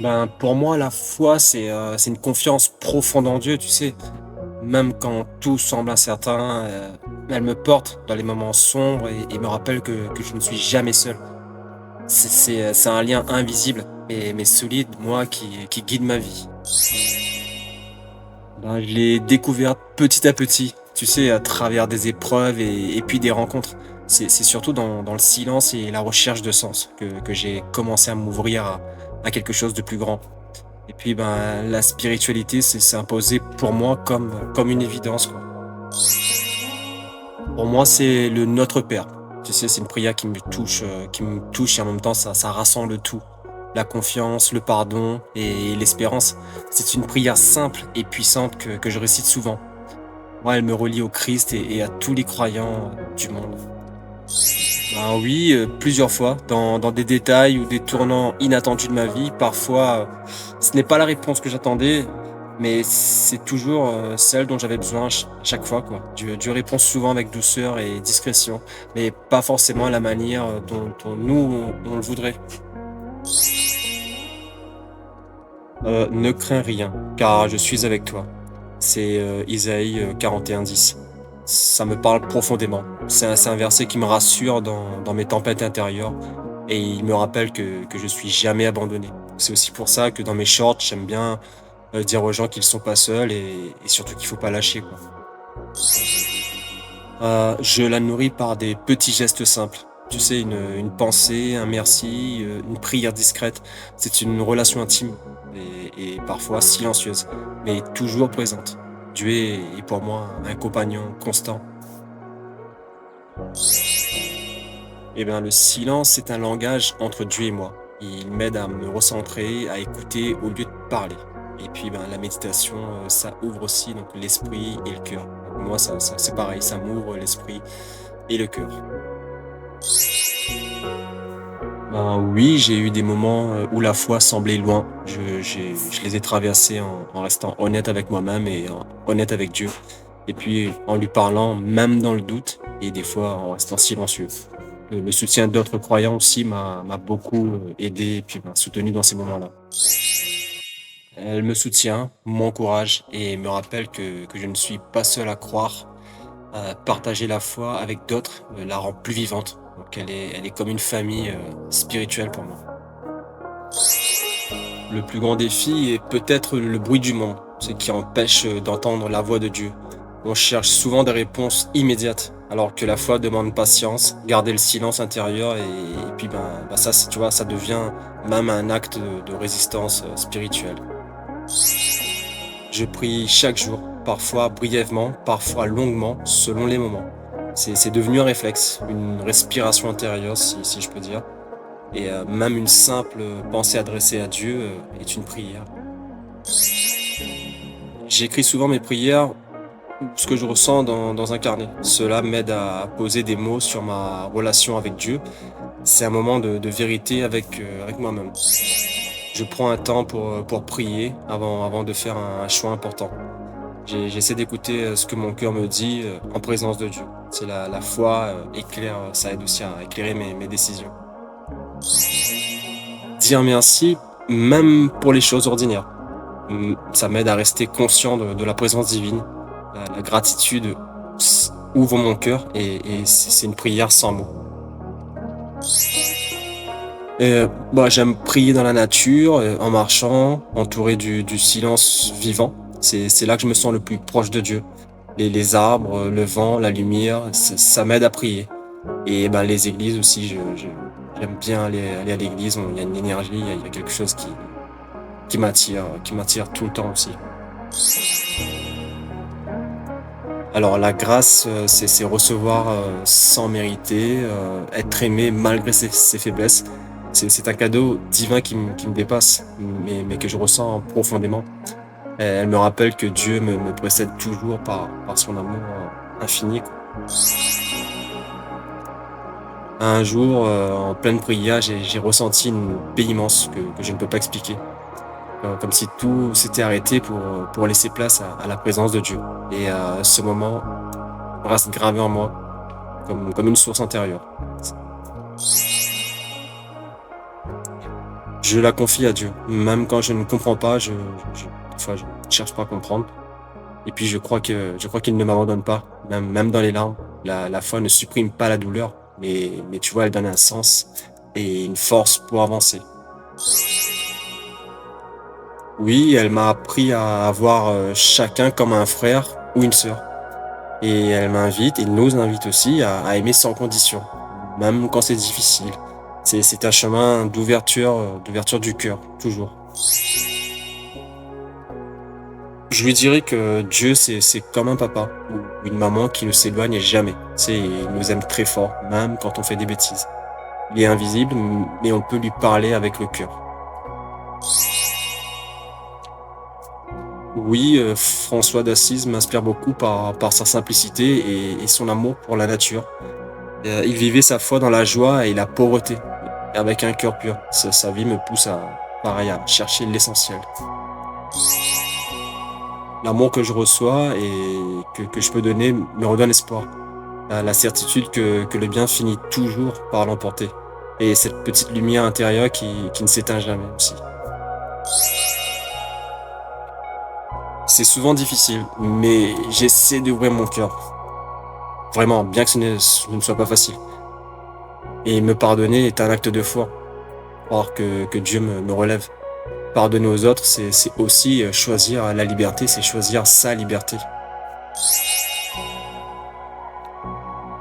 Ben, pour moi, la foi, c'est une confiance profonde en Dieu, tu sais? Même quand tout semble incertain, elle me porte dans les moments sombres et me rappelle que je ne suis jamais seul. C'est un lien invisible mais solide, moi, qui guide ma vie. Ben, je l'ai découverte petit à petit, tu sais, à travers des épreuves et puis des rencontres. C'est surtout dans le silence et la recherche de sens que j'ai commencé à m'ouvrir à quelque chose de plus grand. Et puis, ben, la spiritualité, c'est imposé pour moi comme une évidence, quoi. Pour moi, c'est le Notre Père. Tu sais, c'est une prière qui me touche et en même temps, ça rassemble tout. La confiance, le pardon et l'espérance. C'est une prière simple et puissante que je récite souvent. Moi, elle me relie au Christ et à tous les croyants du monde. Ben oui, plusieurs fois, dans des détails ou des tournants inattendus de ma vie. Parfois, ce n'est pas la réponse que j'attendais, mais c'est toujours, celle dont j'avais besoin à chaque fois, quoi. Dieu répond souvent avec douceur et discrétion, mais pas forcément à la manière, dont nous, on le voudrait. Ne crains rien, car je suis avec toi. C'est, Isaïe, 41:10. Ça me parle profondément. C'est un verset qui me rassure dans mes tempêtes intérieures et il me rappelle que je suis jamais abandonné. C'est aussi pour ça que dans mes shorts, j'aime bien, dire aux gens qu'ils sont pas seuls et surtout qu'il faut pas lâcher, quoi. Je la nourris par des petits gestes simples. Tu sais, une pensée, un merci, une prière discrète. C'est une relation intime et parfois silencieuse, mais toujours présente. Dieu est pour moi un compagnon constant. Eh bien, le silence, c'est un langage entre Dieu et moi. Il m'aide à me recentrer, à écouter au lieu de parler. Et puis, ben, la méditation, ça ouvre aussi donc l'esprit et le cœur. Moi, c'est pareil, ça m'ouvre l'esprit et le cœur. Ben oui, j'ai eu des moments, où la foi semblait loin. Je les ai traversés en restant honnête avec moi-même et honnête avec Dieu. Et puis en lui parlant, même dans le doute et des fois en restant silencieux. Le soutien d'autres croyants aussi m'a beaucoup, aidé et puis m'a soutenu dans ces moments-là. Elle me soutient, m'encourage et me rappelle que je ne suis pas seul à croire. Partager la foi avec d'autres, la rend plus vivante. Donc elle est comme une famille, spirituelle pour moi. Le plus grand défi est peut-être le bruit du monde, ce qui empêche, d'entendre la voix de Dieu. On cherche souvent des réponses immédiates, alors que la foi demande patience, garder le silence intérieur et puis, ben, ça, tu vois, ça devient même un acte de résistance, spirituelle. Je prie chaque jour, parfois brièvement, parfois longuement, selon les moments. C'est devenu un réflexe, une respiration intérieure, si je peux dire. Et même une simple pensée adressée à Dieu est une prière. J'écris souvent mes prières, ce que je ressens dans un carnet. Cela m'aide à poser des mots sur ma relation avec Dieu. C'est un moment de vérité avec moi-même. Je prends un temps pour prier avant de faire un choix important. J'essaie d'écouter ce que mon cœur me dit en présence de Dieu. C'est la foi éclaire, ça aide aussi à éclairer mes décisions. Dire merci, même pour les choses ordinaires. Ça m'aide à rester conscient de la présence divine. La gratitude ouvre mon cœur et c'est une prière sans mots. Bah, j'aime prier dans la nature, en marchant, entouré du silence vivant. C'est là que je me sens le plus proche de Dieu. Les arbres, le vent, la lumière, ça m'aide à prier. Et ben, les églises aussi, j'aime bien aller à l'église. Il y a une énergie, il y a quelque chose qui m'attire tout le temps aussi. Alors la grâce, c'est recevoir, sans mériter, être aimé malgré ses faiblesses. C'est un cadeau divin qui me dépasse, mais que je ressens profondément. Elle me rappelle que Dieu me précède toujours par son amour, infini, quoi. Un jour, en pleine prière, j'ai ressenti une paix immense que je ne peux pas expliquer. Comme si tout s'était arrêté pour laisser place à la présence de Dieu. Et ce moment reste gravé en moi comme une source intérieure. Je la confie à Dieu. Même quand je ne comprends pas, des fois, je ne cherche pas à comprendre. Et puis je crois qu'il ne m'abandonne pas, même dans les larmes. La foi ne supprime pas la douleur, mais tu vois, elle donne un sens et une force pour avancer. Oui, elle m'a appris à voir chacun comme un frère ou une sœur. Et elle m'invite, et nous invite aussi à aimer sans condition, même quand c'est difficile. C'est un chemin d'ouverture du cœur, toujours. Je lui dirais que Dieu, c'est comme un papa ou une maman qui ne s'éloigne jamais. Il nous aime très fort, même quand on fait des bêtises. Il est invisible, mais on peut lui parler avec le cœur. Oui, François d'Assise m'inspire beaucoup par sa simplicité et son amour pour la nature. Il vivait sa foi dans la joie et la pauvreté, avec un cœur pur. Sa vie me pousse pareil, à chercher l'essentiel. L'amour que je reçois et que je peux donner me redonne espoir. La certitude que le bien finit toujours par l'emporter. Et cette petite lumière intérieure qui ne s'éteint jamais aussi. C'est souvent difficile, mais j'essaie d'ouvrir mon cœur. Vraiment, bien que ce ne soit pas facile. Et me pardonner est un acte de foi. Croire que Dieu me relève. Pardonner aux autres, c'est aussi choisir la liberté, c'est choisir sa liberté.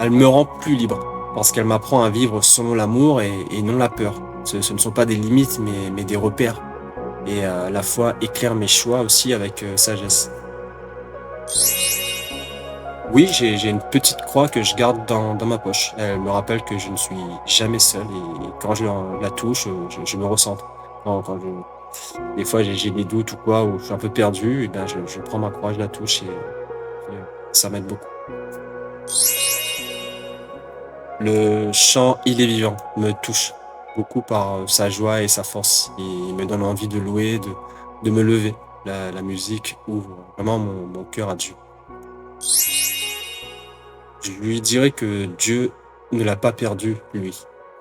Elle me rend plus libre, parce qu'elle m'apprend à vivre selon l'amour et non la peur. Ce ne sont pas des limites, mais des repères. Et la foi éclaire mes choix aussi avec sagesse. Oui, j'ai une petite croix que je garde dans ma poche. Elle me rappelle que je ne suis jamais seul et quand la touche, je me ressens. Quand des fois j'ai des doutes ou quoi, ou je suis un peu perdu, et ben je prends ma croix, je la touche et ça m'aide beaucoup. Le chant Il est vivant me touche beaucoup par sa joie et sa force. Il me donne envie de louer, de me lever. La musique ouvre vraiment mon cœur à Dieu. Je lui dirais que Dieu ne l'a pas perdu, lui.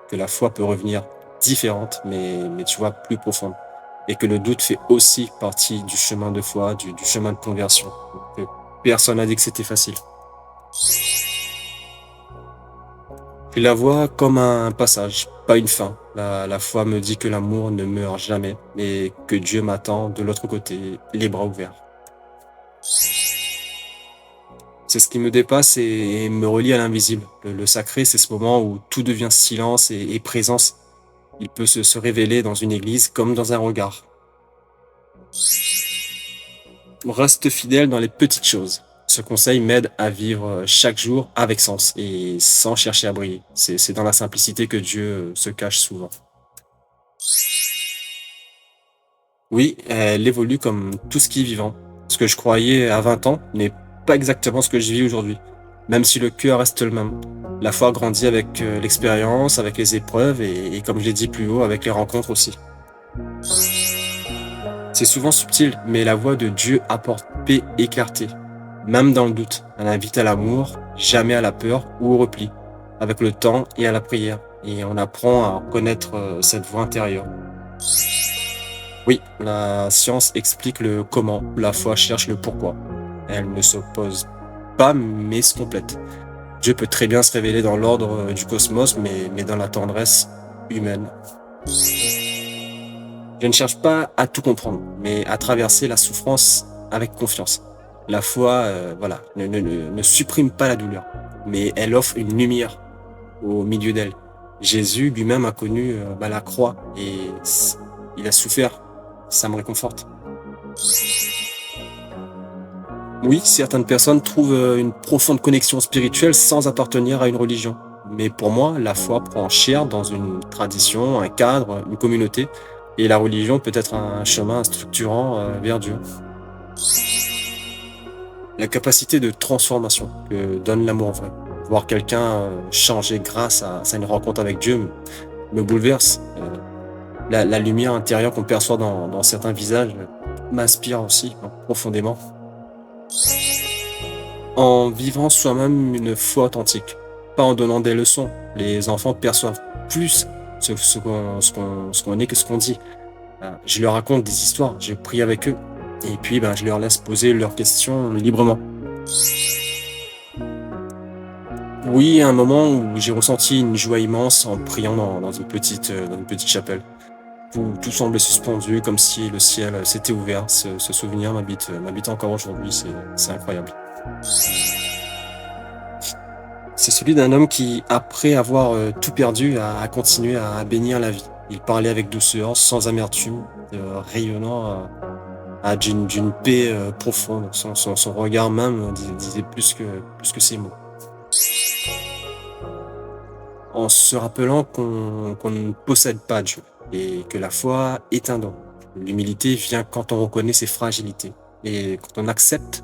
Que la foi peut revenir différente, mais tu vois, plus profonde. Et que le doute fait aussi partie du chemin de foi, du chemin de conversion. Que personne n'a dit que c'était facile. Je la vois comme un passage, pas une fin. La foi me dit que l'amour ne meurt jamais et que Dieu m'attend de l'autre côté, les bras ouverts. C'est ce qui me dépasse et me relie à l'invisible. Le sacré, c'est ce moment où tout devient silence et présence. Il peut se révéler dans une église comme dans un regard. Reste fidèle dans les petites choses. Ce conseil m'aide à vivre chaque jour avec sens et sans chercher à briller. C'est dans la simplicité que Dieu se cache souvent. Oui, elle évolue comme tout ce qui est vivant. Ce que je croyais à 20 ans n'est pas exactement ce que je vis aujourd'hui, même si le cœur reste le même. La foi grandit avec l'expérience, avec les épreuves et comme je l'ai dit plus haut, avec les rencontres aussi. C'est souvent subtil, mais la voix de Dieu apporte paix et clarté, même dans le doute. Elle invite à l'amour, jamais à la peur ou au repli, avec le temps et à la prière. Et on apprend à connaître cette voix intérieure. Oui, la science explique le comment, la foi cherche le pourquoi. Elle ne s'oppose pas, mais se complète. Dieu peut très bien se révéler dans l'ordre du cosmos, mais dans la tendresse humaine. Je ne cherche pas à tout comprendre, mais à traverser la souffrance avec confiance. La foi, voilà, ne supprime pas la douleur, mais elle offre une lumière au milieu d'elle. Jésus lui-même a connu la croix et il a souffert. Ça me réconforte. Oui, certaines personnes trouvent une profonde connexion spirituelle sans appartenir à une religion. Mais pour moi, la foi prend chair dans une tradition, un cadre, une communauté, et la religion peut être un chemin structurant vers Dieu. La capacité de transformation que donne l'amour vrai. Voir quelqu'un changer grâce à une rencontre avec Dieu me bouleverse. La lumière intérieure qu'on perçoit dans certains visages m'inspire aussi profondément. En vivant soi-même une foi authentique, pas en donnant des leçons. Les enfants perçoivent plus ce qu'on est, que ce qu'on dit. Je leur raconte des histoires, je prie avec eux, et puis je leur laisse poser leurs questions librement. Oui, à un moment où j'ai ressenti une joie immense en priant dans une petite chapelle. Tout semblait suspendu, comme si le ciel s'était ouvert. Ce souvenir m'habite encore aujourd'hui, c'est incroyable. C'est celui d'un homme qui, après avoir tout perdu, a continué à bénir la vie. Il parlait avec douceur, sans amertume, rayonnant d'une paix profonde. Son regard même disait plus que ses mots. En se rappelant qu'on ne possède pas Dieu et que la foi est un don. L'humilité vient quand on reconnaît ses fragilités et quand on accepte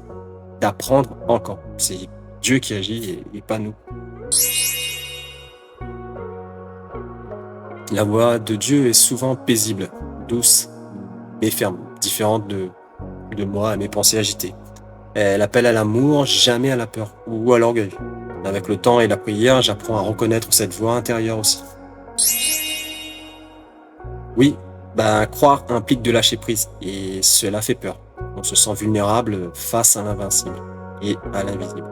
d'apprendre encore. C'est Dieu qui agit et pas nous. La voix de Dieu est souvent paisible, douce, mais ferme, différente de moi et mes pensées agitées. Elle appelle à l'amour, jamais à la peur ou à l'orgueil. Avec le temps et la prière, j'apprends à reconnaître cette voix intérieure aussi. Oui, croire implique de lâcher prise et cela fait peur. On se sent vulnérable face à l'invincible et à l'invisible.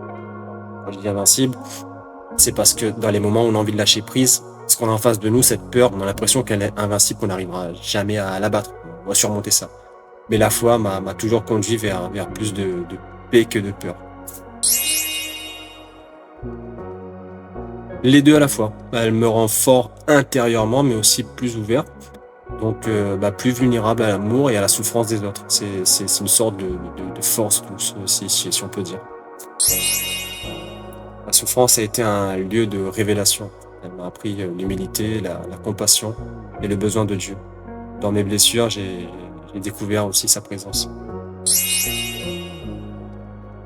Quand je dis invincible, c'est parce que dans les moments où on a envie de lâcher prise, ce qu'on a en face de nous, cette peur, on a l'impression qu'elle est invincible, qu'on n'arrivera jamais à l'abattre. On va surmonter ça. Mais la foi m'a toujours conduit vers plus de paix que de peur. Les deux à la fois. Elle me rend fort intérieurement, mais aussi plus ouvert. Donc, plus vulnérable à l'amour et à la souffrance des autres. C'est une sorte de force douce, si on peut dire. La souffrance a été un lieu de révélation. Elle m'a appris l'humilité, la compassion et le besoin de Dieu. Dans mes blessures, j'ai découvert aussi sa présence.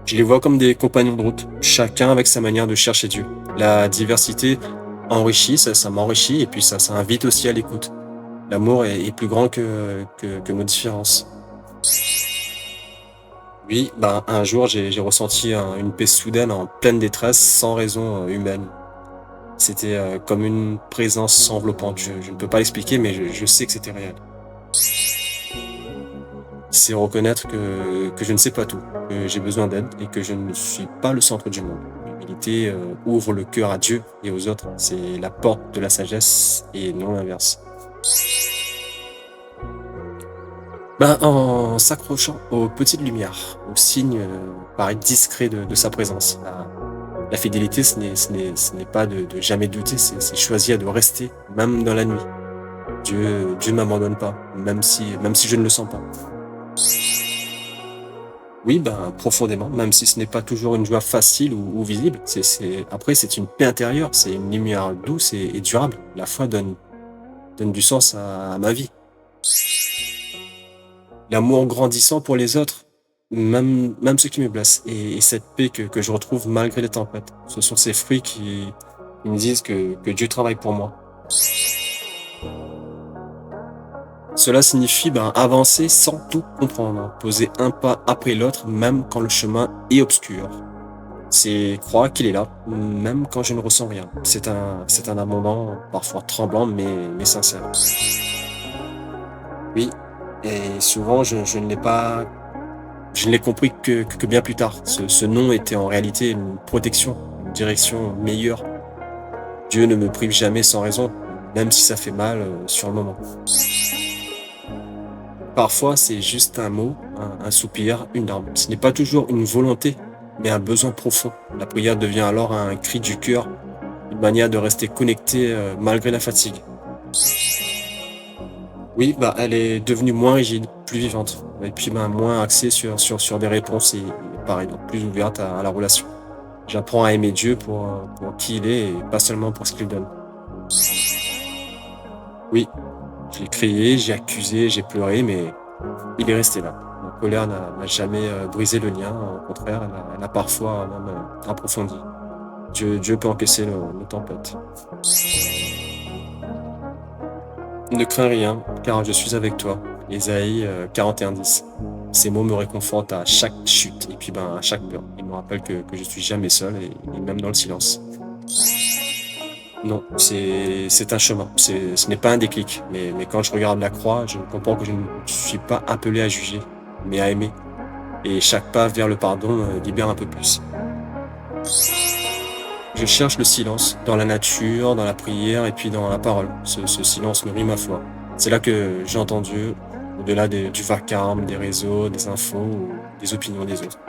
Je les vois comme des compagnons de route, chacun avec sa manière de chercher Dieu. La diversité enrichit, ça m'enrichit, et puis ça invite aussi à l'écoute. L'amour est plus grand que nos différences. Oui, un jour, j'ai ressenti une paix soudaine en pleine détresse, sans raison humaine. C'était comme une présence enveloppante. Je ne peux pas l'expliquer, mais je sais que c'était réel. C'est reconnaître que je ne sais pas tout, que j'ai besoin d'aide et que je ne suis pas le centre du monde. L'humilité ouvre le cœur à Dieu et aux autres. C'est la porte de la sagesse et non l'inverse. En s'accrochant aux petites lumières, aux signes paraît discrets de sa présence. La fidélité, ce n'est pas de jamais douter, c'est choisir de rester, même dans la nuit. Dieu ne m'abandonne pas, même si je ne le sens pas. Oui, profondément, même si ce n'est pas toujours une joie facile ou visible. Après, c'est une paix intérieure, c'est une lumière douce et durable. La foi donne du sens à ma vie. L'amour grandissant pour les autres, même ceux qui me blessent, et cette paix que je retrouve malgré les tempêtes. Ce sont ces fruits qui me disent que Dieu travaille pour moi. Cela signifie avancer sans tout comprendre, poser un pas après l'autre, même quand le chemin est obscur. C'est croire qu'il est là, même quand je ne ressens rien. C'est un abondant, parfois tremblant, mais sincère. Oui, et souvent je ne l'ai compris que bien plus tard. Ce nom était en réalité une protection, une direction meilleure. Dieu ne me prive jamais sans raison, même si ça fait mal sur le moment. Parfois, c'est juste un mot, un soupir, une larme. Ce n'est pas toujours une volonté, mais un besoin profond. La prière devient alors un cri du cœur, une manière de rester connecté malgré la fatigue. Oui, elle est devenue moins rigide, plus vivante, et puis moins axée sur des réponses et pareil, donc plus ouverte à la relation. J'apprends à aimer Dieu pour qui il est et pas seulement pour ce qu'il donne. Oui, j'ai crié, j'ai accusé, j'ai pleuré, mais il est resté là. La colère n'a jamais brisé le lien, au contraire, elle a parfois même approfondi. Dieu peut encaisser nos tempêtes. Ne crains rien, car je suis avec toi. Ésaïe 41:10. Ces mots me réconfortent à chaque chute et puis à chaque peur. Ils me rappellent que je suis jamais seul et même dans le silence. Non, c'est un chemin. Ce n'est pas un déclic. Mais quand je regarde la croix, je comprends que je ne suis pas appelé à juger, mais à aimer. Et chaque pas vers le pardon libère un peu plus. Je cherche le silence dans la nature, dans la prière et puis dans la parole. Ce silence nourrit ma foi. C'est là que j'entends Dieu, au-delà du vacarme, des réseaux, des infos ou des opinions des autres.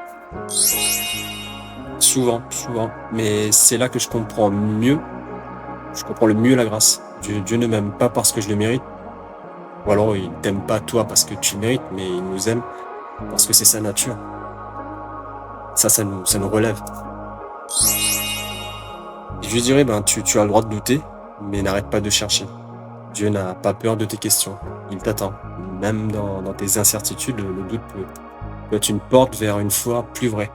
Souvent, souvent. Mais c'est là que je comprends le mieux la grâce. Dieu ne m'aime pas parce que je le mérite, ou alors il t'aime pas toi parce que tu le mérites, mais il nous aime parce que c'est sa nature. Ça nous relève. Je lui dirais, ben, tu as le droit de douter, mais n'arrête pas de chercher. Dieu n'a pas peur de tes questions. Il t'attend. Même dans tes incertitudes, le doute peut être une porte vers une foi plus vraie.